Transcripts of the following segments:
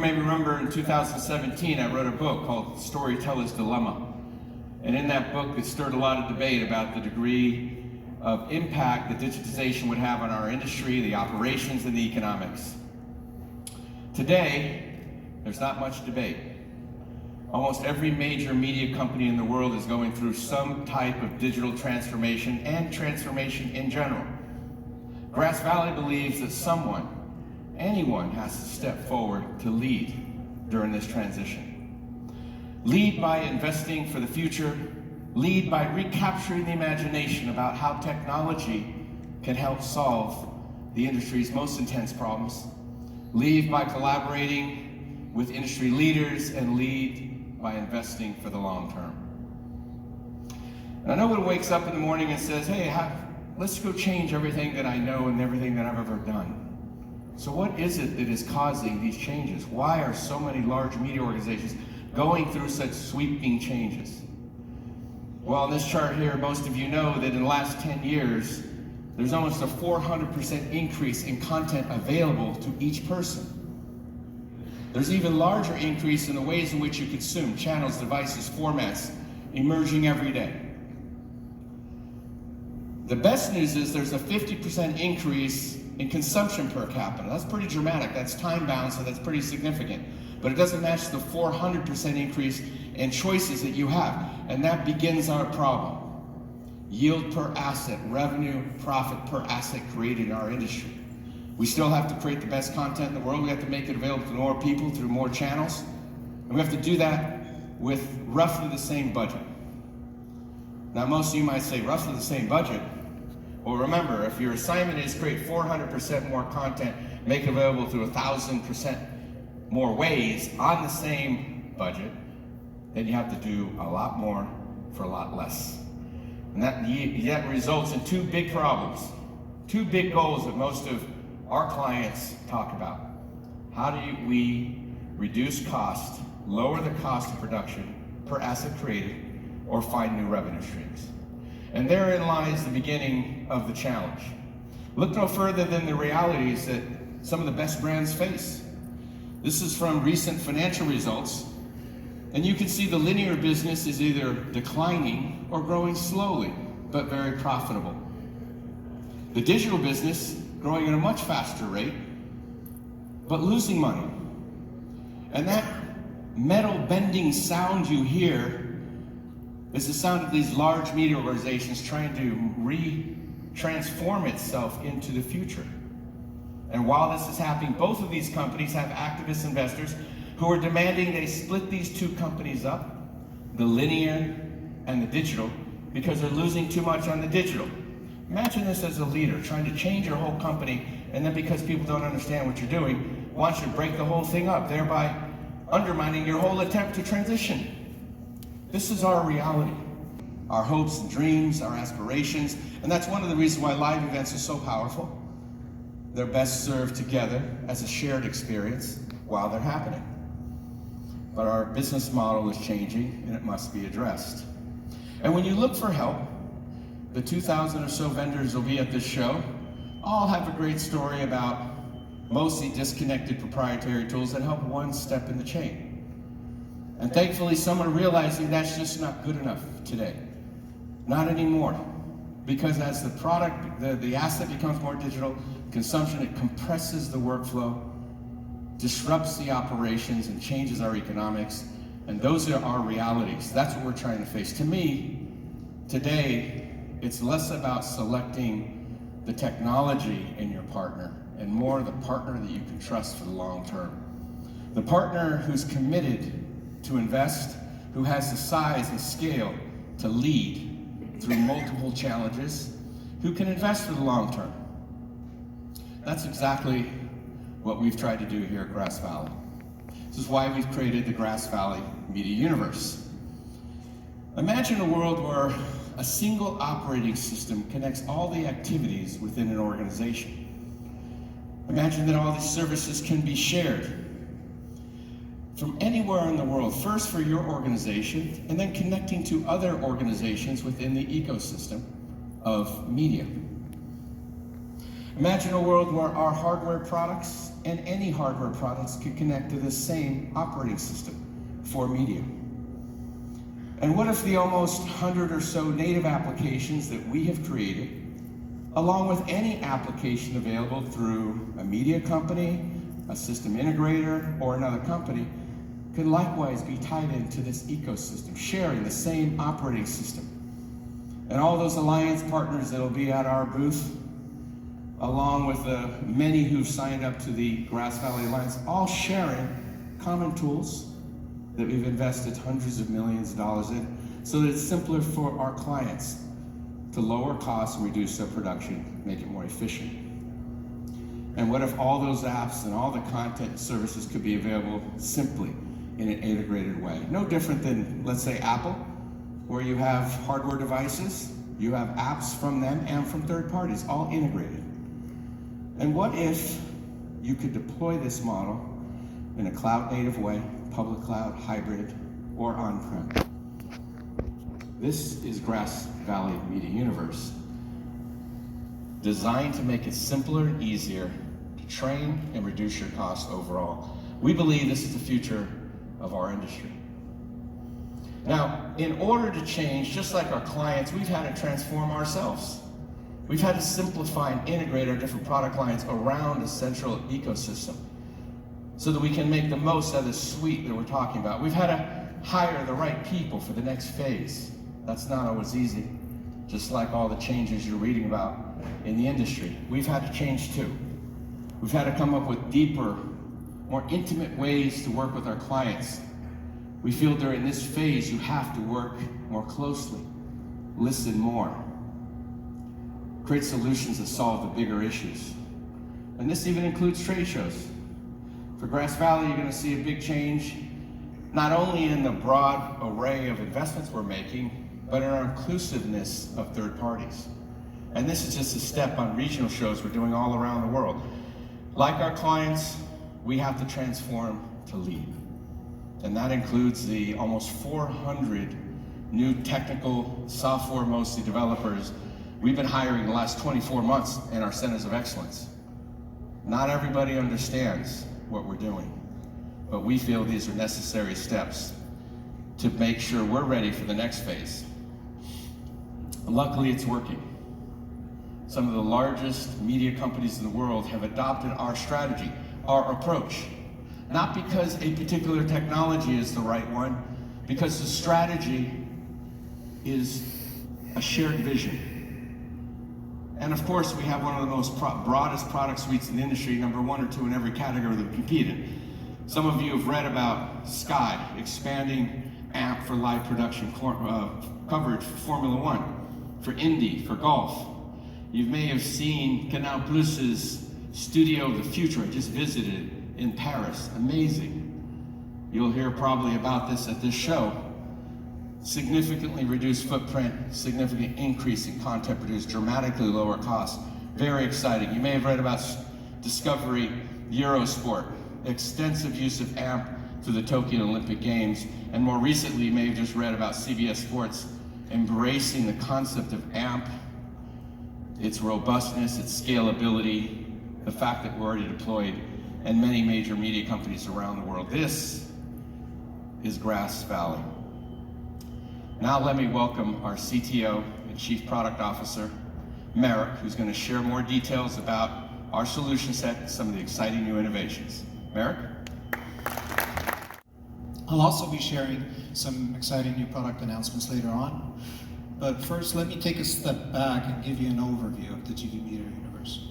may remember in 2017, I wrote a book called Storyteller's Dilemma. And in that book, it stirred a lot of debate about the degree of impact that digitization would have on our industry, the operations, and the economics. Today, there's not much debate. Almost every major media company in the world is going through some type of digital transformation and transformation in general. Grass Valley believes that someone, anyone, has to step forward to lead during this transition. Lead by investing for the future, lead by recapturing the imagination about how technology can help solve the industry's most intense problems, lead by collaborating with industry leaders, and lead by investing for the long term. And I know one wakes up in the morning and says, hey, let's go change everything that I know and everything that I've ever done. So what is it that is causing these changes? Why are so many large media organizations going through such sweeping changes? Well, on this chart here, most of you know that in the last 10 years, there's almost a 400% increase in content available to each person. There's even larger increase in the ways in which you consume, channels, devices, formats, emerging every day. The best news is there's a 50% increase in consumption per capita. That's pretty dramatic. That's time-bound, so that's pretty significant. But it doesn't match the 400% increase in choices that you have. And that begins our problem. Yield per asset, revenue, profit per asset created in our industry. We still have to create the best content in the world. We have to make it available to more people through more channels. And we have to do that with roughly the same budget. Now, most of you might say, roughly the same budget. Well, remember, if your assignment is create 400% more content, make it available through 1,000% more ways on the same budget, then you have to do a lot more for a lot less. And that results in two big problems, two big goals that most of our clients talk about. How do we reduce cost, lower the cost of production per asset created, or find new revenue streams? And therein lies the beginning of the challenge. Look no further than the realities that some of the best brands face. This is from recent financial results, and you can see the linear business is either declining or growing slowly, but very profitable. The digital business growing at a much faster rate, but losing money. And that metal bending sound you hear is the sound of these large media organizations trying to transform itself into the future. And while this is happening, both of these companies have activist investors who are demanding they split these two companies up, the linear and the digital, because they're losing too much on the digital. Imagine this as a leader trying to change your whole company, and then because people don't understand what you're doing, wants you to break the whole thing up, thereby undermining your whole attempt to transition. This is our reality, our hopes and dreams, our aspirations, and that's one of the reasons why live events are so powerful. They're best served together as a shared experience while they're happening. But our business model is changing, and it must be addressed. And when you look for help, the 2,000 or so vendors will be at this show, all have a great story about mostly disconnected proprietary tools that help one step in the chain. And thankfully, some are realizing that's just not good enough today. Not anymore. Because as the product, the asset becomes more digital, consumption, it compresses the workflow, disrupts the operations, and changes our economics. And those are our realities. That's what we're trying to face. To me, today, it's less about selecting the technology in your partner and more the partner that you can trust for the long term. The partner who's committed to invest, who has the size and scale to lead through multiple challenges, who can invest for the long term. That's exactly what we've tried to do here at Grass Valley. This is why we've created the Grass Valley Media Universe. Imagine a world where a single operating system connects all the activities within an organization. Imagine that all these services can be shared from anywhere in the world, first for your organization, and then connecting to other organizations within the ecosystem of media. Imagine a world where our hardware products and any hardware products can connect to the same operating system for media. And what if the almost 100 or so native applications that we have created, along with any application available through a media company, a system integrator, or another company, could likewise be tied into this ecosystem, sharing the same operating system. And all those alliance partners that'll be at our booth, along with the many who've signed up to the Grass Valley Alliance, all sharing common tools that we've invested hundreds of millions of dollars in, so that it's simpler for our clients to lower costs and reduce their production, make it more efficient. And what if all those apps and all the content and services could be available simply in an integrated way? No different than, let's say, Apple, where you have hardware devices, you have apps from them and from third parties, all integrated. And what if you could deploy this model in a cloud-native way, public cloud, hybrid, or on-prem? This is Grass Valley Media Universe, designed to make it simpler and easier to train and reduce your costs overall. We believe this is the future of our industry. Now, in order to change, just like our clients, we've had to transform ourselves. We've had to simplify and integrate our different product lines around a central ecosystem so that we can make the most out of the suite that we're talking about. We've had to hire the right people for the next phase. That's not always easy, just like all the changes you're reading about in the industry. We've had to change too. We've had to come up with deeper, more intimate ways to work with our clients. We feel during this phase you have to work more closely, listen more, create solutions that solve the bigger issues. And this even includes trade shows. For Grass Valley, you're going to see a big change, not only in the broad array of investments we're making, but in our inclusiveness of third parties. And this is just a step on regional shows we're doing all around the world. Like our clients, we have to transform to lead. And that includes the almost 400 new technical software, mostly developers, we've been hiring the last 24 months in our centers of excellence. Not everybody understands what we're doing, but we feel these are necessary steps to make sure we're ready for the next phase. And luckily, it's working. Some of the largest media companies in the world have adopted our strategy, our approach, not because a particular technology is the right one, because the strategy is a shared vision. And of course, we have one of the most broadest product suites in the industry, number 1 or 2 in every category that we compete in. Some of you have read about Sky, expanding AMP for live production coverage for Formula 1, for Indy, for golf. You may have seen Canal Plus's Studio of the Future. I just visited in Paris. Amazing. You'll hear probably about this at this show. Significantly reduced footprint, significant increase in content produced, dramatically lower costs. Very exciting. You may have read about Discovery Eurosport, extensive use of AMP through the Tokyo Olympic Games, and more recently you may have just read about CBS Sports embracing the concept of AMP, its robustness, its scalability, the fact that we're already deployed in many major media companies around the world. This is Grass Valley. Now let me welcome our CTO and Chief Product Officer, Marek, who's going to share more details about our solution set and some of the exciting new innovations. Marek? I'll also be sharing some exciting new product announcements later on. But first, let me take a step back and give you an overview of the GV Media Universe.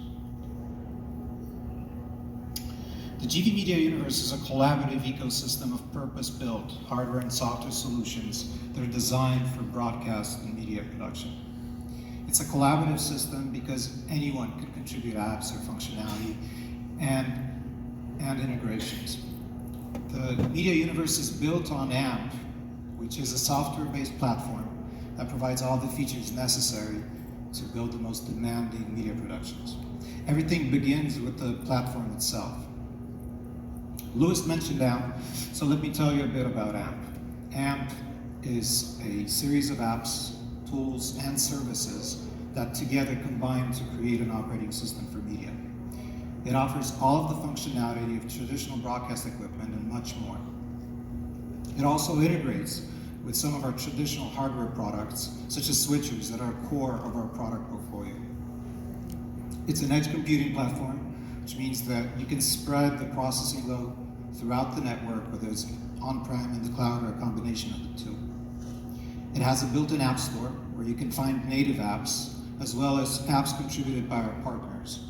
The GV Media Universe is a collaborative ecosystem of purpose-built hardware and software solutions that are designed for broadcast and media production. It's a collaborative system because anyone could contribute apps or functionality and integrations. The Media Universe is built on AMP, which is a software-based platform that provides all the features necessary to build the most demanding media productions. Everything begins with the platform itself. Louis mentioned AMP, so let me tell you a bit about AMP. AMP is a series of apps, tools, and services that together combine to create an operating system for media. It offers all of the functionality of traditional broadcast equipment and much more. It also integrates with some of our traditional hardware products, such as switchers that are core of our product portfolio. It's an edge computing platform, which means that you can spread the processing load throughout the network, whether it's on-prem, in the cloud, or a combination of the two. It has a built-in app store where you can find native apps, as well as apps contributed by our partners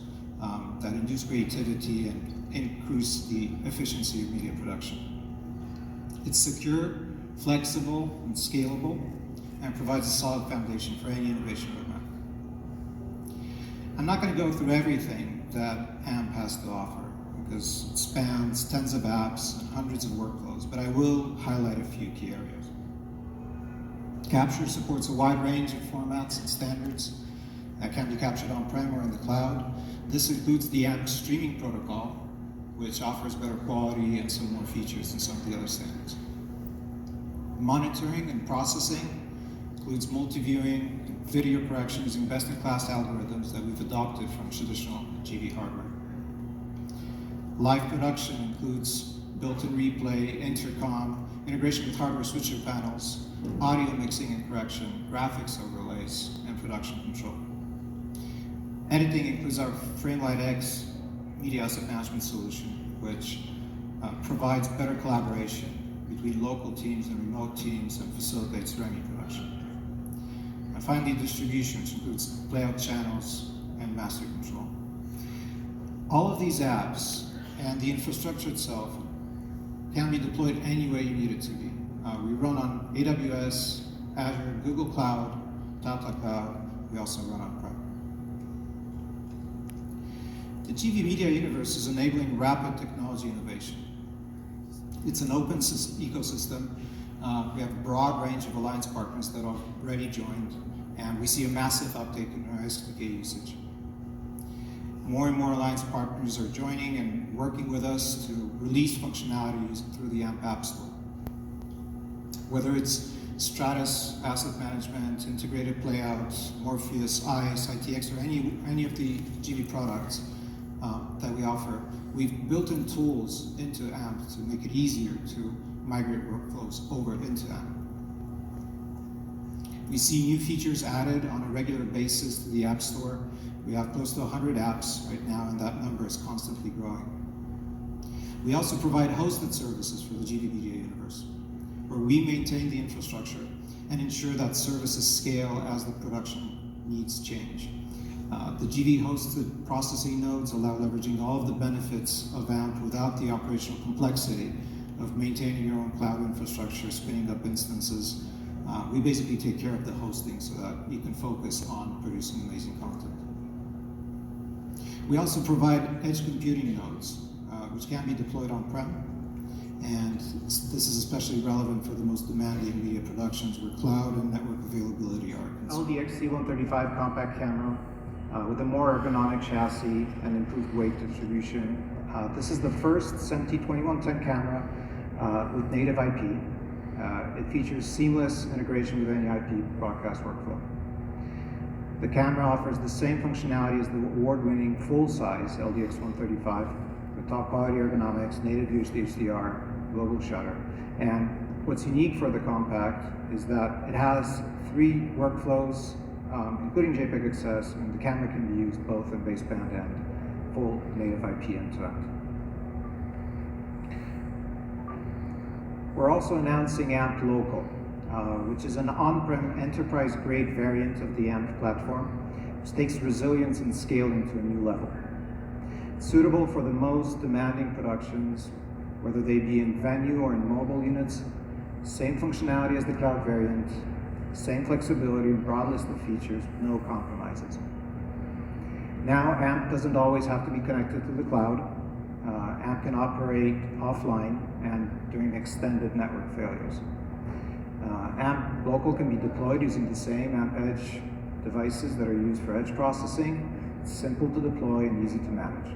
that induce creativity and increase the efficiency of media production. It's secure, flexible, and scalable, and provides a solid foundation for any innovation roadmap. I'm not going to go through everything that AMP has to offer, because it spans tens of apps and hundreds of workflows, but I will highlight a few key areas. Capture supports a wide range of formats and standards that can be captured on-prem or in the cloud. This includes the AMP streaming protocol, which offers better quality and some more features than some of the other standards. Monitoring and processing includes multi-viewing, video correction using best-in-class algorithms that we've adopted from traditional GV hardware. Live production includes built-in replay, intercom, integration with hardware switcher panels, audio mixing and correction, graphics overlays, and production control. Editing includes our Framelight X media asset management solution, which provides better collaboration between local teams and remote teams and facilitates REMI production. And finally, distribution, which includes playout channels and master control. All of these apps and the infrastructure itself can be deployed any way you need it to be. We run on AWS, Azure, Google Cloud, Tata Cloud. We also run on-prem. The GV Media Universe is enabling rapid technology innovation. It's an open ecosystem. We have a broad range of alliance partners that are already joined, and we see a massive uptake in our SDK usage. More and more alliance partners are joining and working with us to release functionalities through the AMP App Store. Whether it's Stratus Asset Management, Integrated Playouts, Morpheus, ICE, ITX, or any of the GV products that we offer, we've built in tools into AMP to make it easier to migrate workflows over into AMP. We see new features added on a regular basis to the App Store. We have close to 100 apps right now, and that number is constantly growing. We also provide hosted services for the GV Media Universe, where we maintain the infrastructure and ensure that services scale as the production needs change. The GV hosted processing nodes allow leveraging all of the benefits of AMP without the operational complexity of maintaining your own cloud infrastructure, spinning up instances. We basically take care of the hosting so that you can focus on producing amazing content. We also provide edge computing nodes, which can be deployed on-prem. And this is especially relevant for the most demanding media productions where cloud and network availability are concerned. LDX C135 compact camera with a more ergonomic chassis and improved weight distribution. This is the first SMT 2110 camera with native IP. It features seamless integration with any IP broadcast workflow. The camera offers the same functionality as the award-winning full-size LDX 135 with top-quality ergonomics, native UHD HDR, global shutter. And what's unique for the compact is that it has 3 workflows, including JPEG access, and the camera can be used both in baseband and full native IP end-to-end. We're also announcing AMP Local, which is an on-prem enterprise-grade variant of the AMP platform, which takes resilience and scaling to a new level. It's suitable for the most demanding productions, whether they be in venue or in mobile units. Same functionality as the cloud variant, same flexibility, broad list of features, no compromises. Now, AMP doesn't always have to be connected to the cloud. AMP can operate offline and during extended network failures. AMP Local can be deployed using the same AMP Edge devices that are used for edge processing. It's simple to deploy and easy to manage.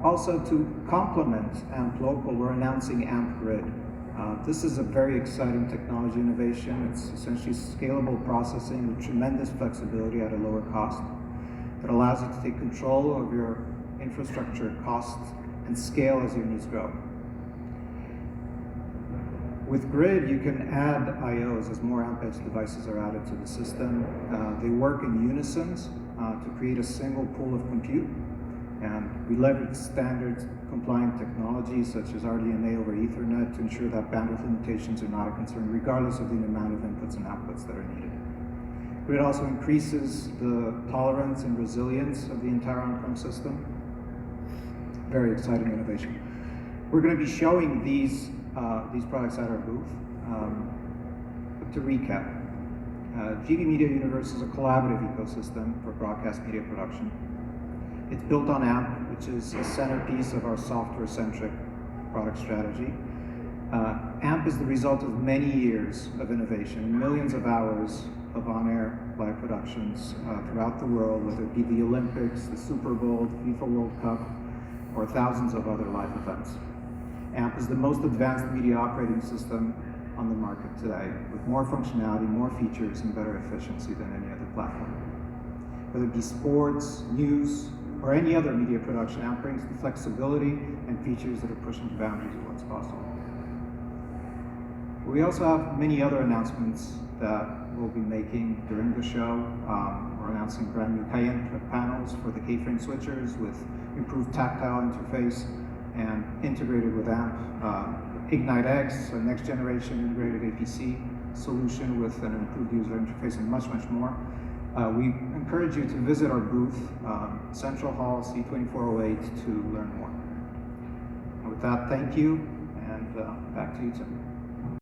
Also, to complement AMP Local, we're announcing AMP Grid. This is a very exciting technology innovation. It's essentially scalable processing with tremendous flexibility at a lower cost. that allows you to take control of your infrastructure costs and scale as your needs grow. With Grid, you can add IOs as more AMP Edge devices are added to the system. They work in unison to create a single pool of compute. And we leverage standard compliant technologies such as RDMA over Ethernet to ensure that bandwidth limitations are not a concern, regardless of the amount of inputs and outputs that are needed. Grid also increases the tolerance and resilience of the entire on-prem system. Very exciting innovation. We're going to be showing these products at our booth. But to recap, GV Media Universe is a collaborative ecosystem for broadcast media production. It's built on AMP, which is a centerpiece of our software-centric product strategy. AMP is the result of many years of innovation, millions of hours of on-air live productions throughout the world, whether it be the Olympics, the Super Bowl, the FIFA World Cup, or thousands of other live events. AMP is the most advanced media operating system on the market today, with more functionality, more features, and better efficiency than any other platform. Whether it be sports, news, or any other media production, AMP brings the flexibility and features that are pushing the boundaries of what's possible. We also have many other announcements that we'll be making during the show. We're announcing brand new Cayenne panels for the K-frame switchers with improved tactile interface and integrated with AMP. Ignite X, a next generation integrated APC solution with an improved user interface and much, much more. We encourage you to visit our booth, Central Hall C2408, to learn more. And with that, thank you, and back to you, Tim.